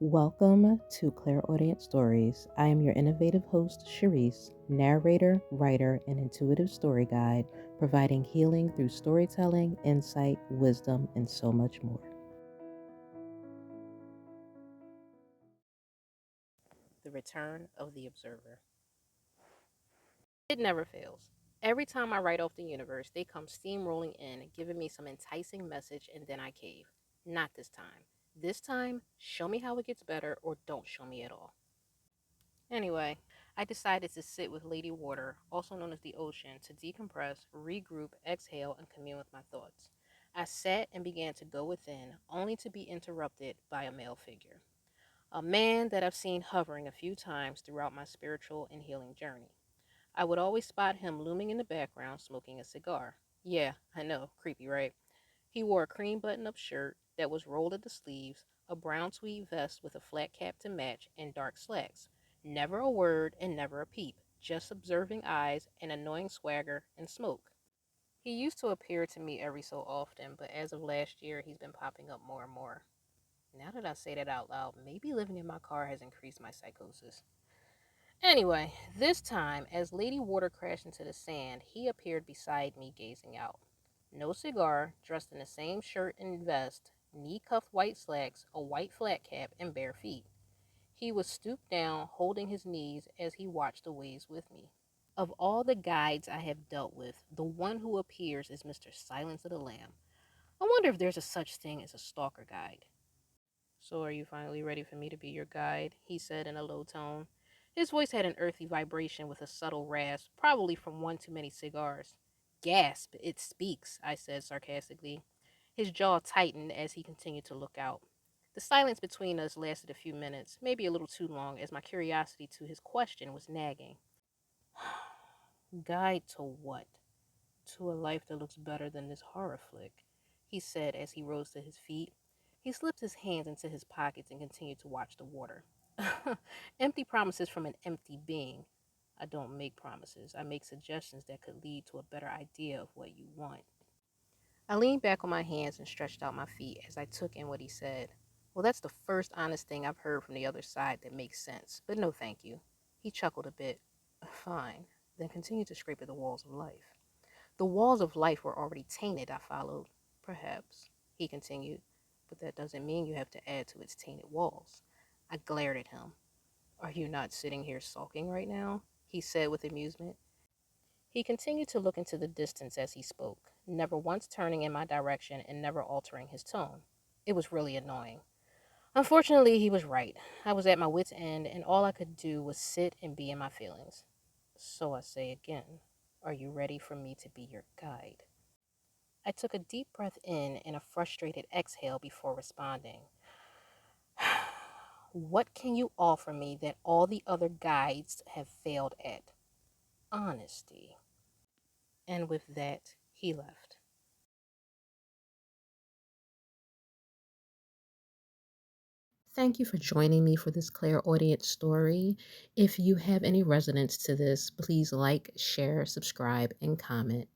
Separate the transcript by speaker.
Speaker 1: Welcome to Clairaudient Stories. I am your innovative host, Shereese, narrator, writer, and intuitive story guide, providing healing through storytelling, insight, wisdom, and so much more. The Return of the Observer. It never fails. Every time I write off the universe, they come steamrolling in, giving me some enticing message, and then I cave. Not this time. This time, show me how it gets better or don't show me at all. Anyway, I decided to sit with Lady Water, also known as the ocean, to decompress, regroup, exhale, and commune with my thoughts. I sat and began to go within, only to be interrupted by a male figure. A man that I've seen hovering a few times throughout my spiritual and healing journey. I would always spot him looming in the background smoking a cigar. Yeah, I know, creepy, right? He wore a cream button-up shirt that was rolled at the sleeves, a brown tweed vest with a flat cap to match, and dark slacks. Never a word and never a peep, just observing eyes, an annoying swagger, and smoke. He used to appear to me every so often, but as of last year, he's been popping up more and more. Now that I say that out loud, maybe living in my car has increased my psychosis. Anyway, this time, as Lady Water crashed into the sand, he appeared beside me gazing out. No cigar, dressed in the same shirt and vest, knee-cuffed white slacks, a white flat cap, and bare feet. He was stooped down, holding his knees as he watched the waves with me. Of all the guides I have dealt with, the one who appears is Mr. Silence of the Lamb. I wonder if there's a such thing as a stalker guide. So are you finally ready for me to be your guide? He said in a low tone. His voice had an earthy vibration with a subtle rasp, probably from one too many cigars. Gasp, it speaks, I said sarcastically. His jaw tightened as he continued to look out. The silence between us lasted a few minutes, maybe a little too long, as my curiosity to his question was nagging. Guide to what? To a life that looks better than this horror flick, he said as he rose to his feet. He slipped his hands into his pockets and continued to watch the water. Empty promises from an empty being. I don't make promises. I make suggestions that could lead to a better idea of what you want. I leaned back on my hands and stretched out my feet as I took in what he said. Well, that's the first honest thing I've heard from the other side that makes sense, but no thank you. He chuckled a bit. Fine, then continue to scrape at the walls of life. The walls of life were already tainted, I followed. Perhaps, he continued, but that doesn't mean you have to add to its tainted walls. I glared at him. Are you not sitting here sulking right now? He said with amusement. He continued to look into the distance as he spoke, never once turning in my direction and never altering his tone. It was really annoying. Unfortunately, he was right. I was at my wit's end, and all I could do was sit and be in my feelings. So I say again, are you ready for me to be your guide? I took a deep breath in and a frustrated exhale before responding. What can you offer me that all the other guides have failed at? Honesty. And with that, he left. Thank you for joining me for this clairaudient story. If you have any resonance to this, please like, share, subscribe, and comment.